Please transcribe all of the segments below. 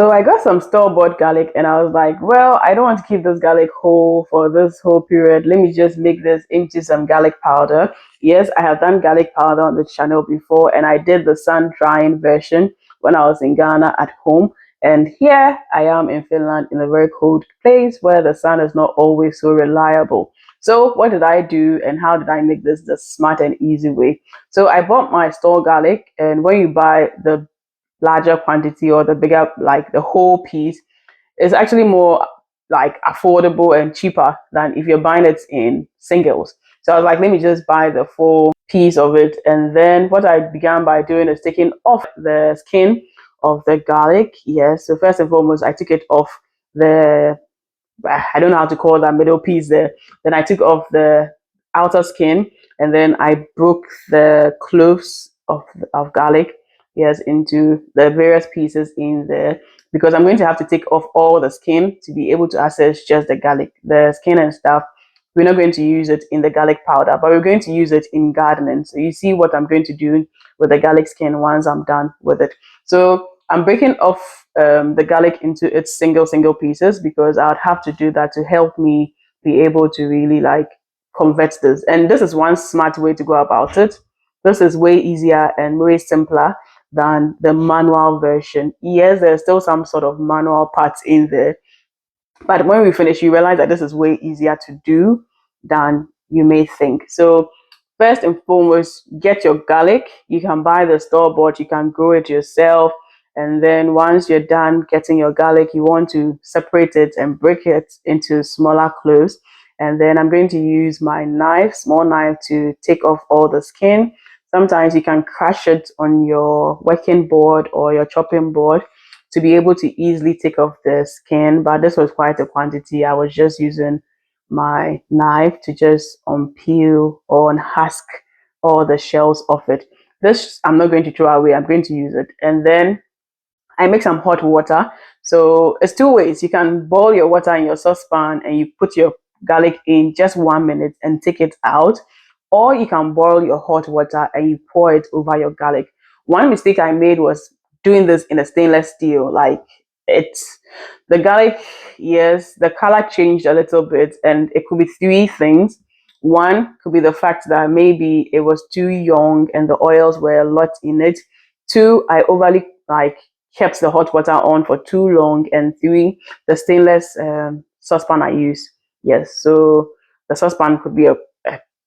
So I got some store-bought garlic and I was like, well, I don't want to keep this garlic whole for this whole period. Let me just make this into some garlic powder. Yes, I have done garlic powder on the channel before and I did the sun drying version when I was in Ghana at home. And here I am in Finland in a very cold place where the sun is not always so reliable. So what did I do and how did I make this the smart and easy way? So I bought my store garlic, and when you buy the larger quantity or the bigger, like the whole piece, is actually more like affordable and cheaper than if you're buying it in singles. So I was like, let me just buy the full piece of it. And then what I began by doing is taking off the skin of the garlic. Yes. So first and foremost, I took it off the, I don't know how to call that middle piece there. Then I took off the outer skin, and then I broke the cloves of garlic, yes, into the various pieces in there, because I'm going to have to take off all the skin to be able to access just the garlic, the skin and stuff. We're not going to use it in the garlic powder, but we're going to use it in gardening. So you see what I'm going to do with the garlic skin once I'm done with it. So I'm breaking off the garlic into its single pieces because I would have to do that to help me be able to really like convert this. And this is one smart way to go about it. This is way easier and way simpler than the manual version. Yes, there's still some sort of manual parts in there, but when we finish, you realize that this is way easier to do than you may think. So first and foremost, get your garlic. You can buy the store-bought, you can grow it yourself. And then once you're done getting your garlic, you want to separate it and break it into smaller cloves. And then I'm going to use my knife, small knife, to take off all the skin. Sometimes you can crush it on your working board or your chopping board to be able to easily take off the skin, but this was quite a quantity. I was just using my knife to just unpeel or unhusk all the shells off it. This I'm not going to throw away, I'm going to use it. And then I make some hot water. So it's two ways. You can boil your water in your saucepan and you put your garlic in just 1 minute and take it out, or you can boil your hot water and you pour it over your garlic. One mistake I made was doing this in a stainless steel. Like, it's the garlic, yes, the color changed a little bit, and it could be three things. One could be the fact that maybe it was too young and the oils were a lot in it. Two, I overly like kept the hot water on for too long. And three, the stainless saucepan I use. Yes, so the saucepan could be a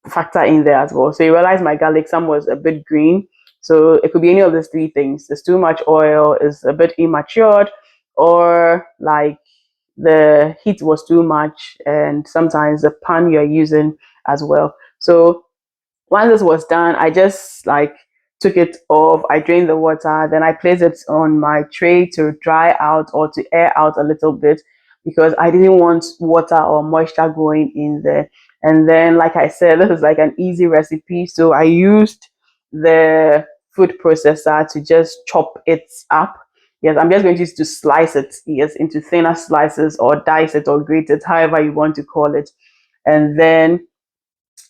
factor in there as well. So you realize my garlic, some was a bit green. So it could be any of these three things. There's too much oil, is a bit immatured, or like the heat was too much, and sometimes the pan you're using as well. So once this was done, I just like took it off, I drained the water, then I placed it on my tray to dry out or to air out a little bit because I didn't want water or moisture going in there. And then, like I said, this is like an easy recipe. So I used the food processor to just chop it up. Yes, I'm just going to use to slice it, yes, into thinner slices or dice it or grate it, however you want to call it. And then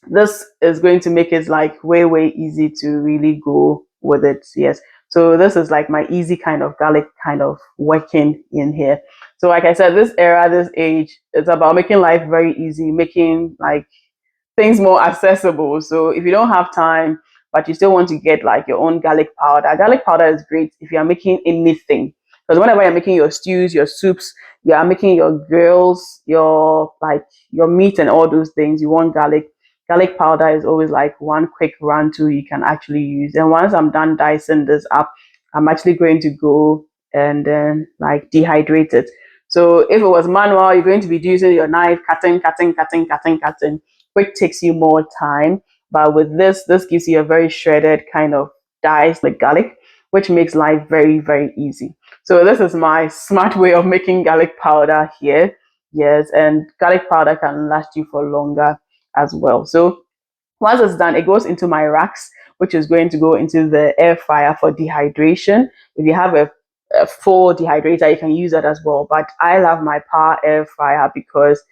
this is going to make it like way easy to really go with it. Yes, so this is like my easy kind of garlic kind of working in here. So like I said, this era, this age, it's about making life very easy, making like things more accessible. So if you don't have time but you still want to get like your own garlic powder is great if you are making anything, because whenever you're making your stews, your soups, you are making your grills, your like your meat and all those things, you want garlic powder is always like one quick run to you can actually use. And once I'm done dicing this up, I'm actually going to go and then like dehydrate it. So if it was manual, you're going to be using your knife, cutting, which takes you more time. But with this gives you a very shredded kind of diced like garlic, which makes life very easy. So this is my smart way of making garlic powder here. Yes, and garlic powder can last you for longer as well. So once it's done, it goes into my racks, which is going to go into the air fryer for dehydration. If you have a full dehydrator, you can use that as well. But I love my power air fryer because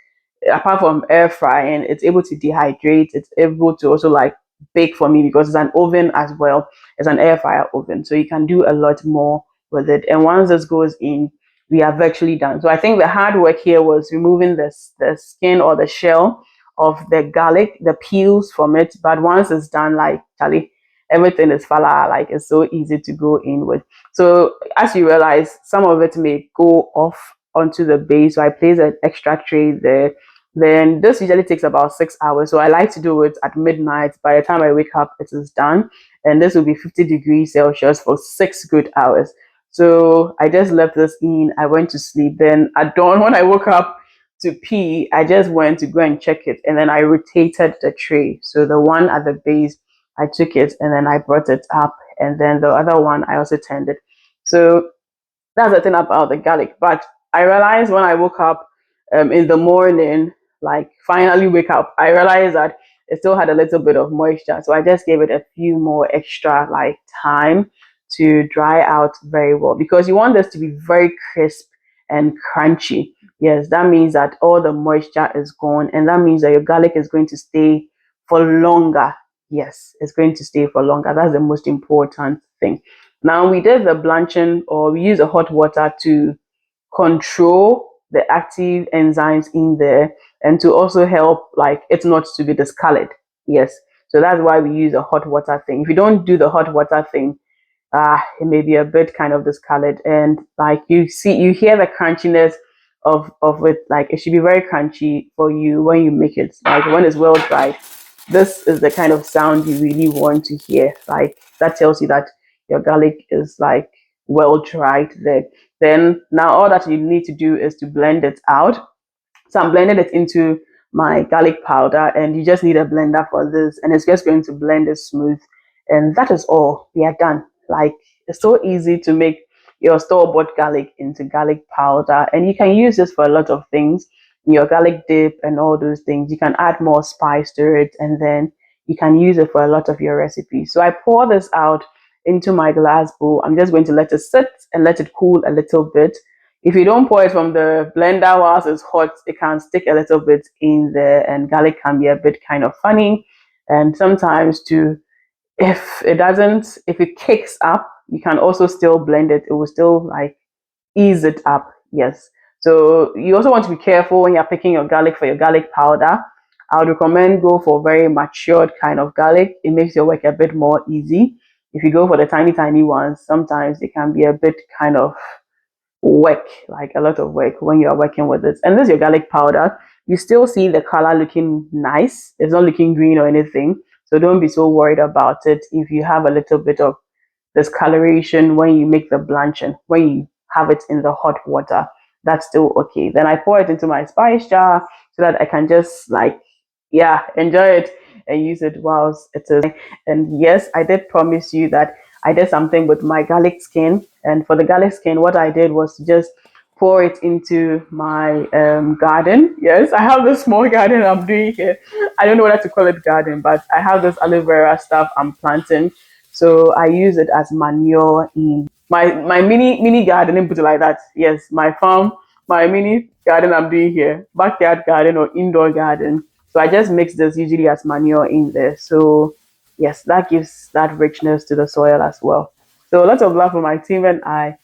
apart from air frying, it's able to dehydrate. It's able to also like bake for me because it's an oven as well. It's an air fryer oven, so you can do a lot more with it. And once this goes in, we have virtually done. So I think the hard work here was removing this the skin or the shell of the garlic, the peels from it. But once it's done, like Charlie, everything is fala, like it's so easy to go in with. So as you realize, some of it may go off onto the base. So I place an extra tray there. Then this usually takes about 6 hours. So I like to do it at midnight. By the time I wake up, it is done. And this will be 50 degrees Celsius for 6 good hours. So I just left this in. I went to sleep. Then at dawn, when I woke up to pee, I just went to go and check it. And then I rotated the tray. So the one at the base, I took it and then I brought it up. And then the other one, I also turned it. So that's the thing about the garlic. But I realized when I woke up in the morning, like finally wake up, I realized that it still had a little bit of moisture. So I just gave it a few more extra like time to dry out very well because you want this to be very crisp and crunchy. Yes, that means that all the moisture is gone, and that means that your garlic is going to stay for longer. Yes, it's going to stay for longer. That's the most important thing. Now we did the blanching, or we use the hot water to control the active enzymes in there and to also help like it not to be discolored. Yes. So that's why we use a hot water thing. If you don't do the hot water thing, it may be a bit kind of discolored, and like you hear the crunchiness of it. Like it should be very crunchy for you when you make it. Like when it's well dried, this is the kind of sound you really want to hear. Like that tells you that your garlic is like well dried there. Then now all that you need to do is to blend it out. So I'm blending it into my garlic powder, and you just need a blender for this, and it's just going to blend it smooth. And that is all. We are done. Like it's so easy to make your store-bought garlic into garlic powder, and you can use this for a lot of things. Your garlic dip and all those things. You can add more spice to it, and then you can use it for a lot of your recipes. So I pour this out into my glass bowl. I'm just going to let it sit and let it cool a little bit. If you don't pour it from the blender whilst it's hot, it can stick a little bit in there, and garlic can be a bit kind of funny. And sometimes too, if it kicks up, you can also still blend it. It will still like ease it up. Yes. So you also want to be careful when you're picking your garlic for your garlic powder. I would recommend go for very matured kind of garlic. It makes your work a bit more easy. If you go for the tiny ones, sometimes it can be a bit kind of work, like a lot of work when you are working with it. And this is your garlic powder. You still see the color looking nice. It's not looking green or anything. So don't be so worried about it if you have a little bit of discoloration when you make the blanching, when you have it in the hot water. That's still okay. Then I pour it into my spice jar so that I can just like, yeah, enjoy it and use it whilst it is. And yes, I did promise you that I did something with my garlic skin. And for the garlic skin, what I did was just pour it into my garden. Yes, I have this small garden I'm doing here. I don't know whether to call it garden, but I have this aloe vera stuff I'm planting. So I use it as manure in my mini garden, let me put it like that. Yes, my farm, my mini garden I'm doing here, backyard garden or indoor garden. So I just mix this usually as manure in there. So yes, that gives that richness to the soil as well. So lots of love for my team and I.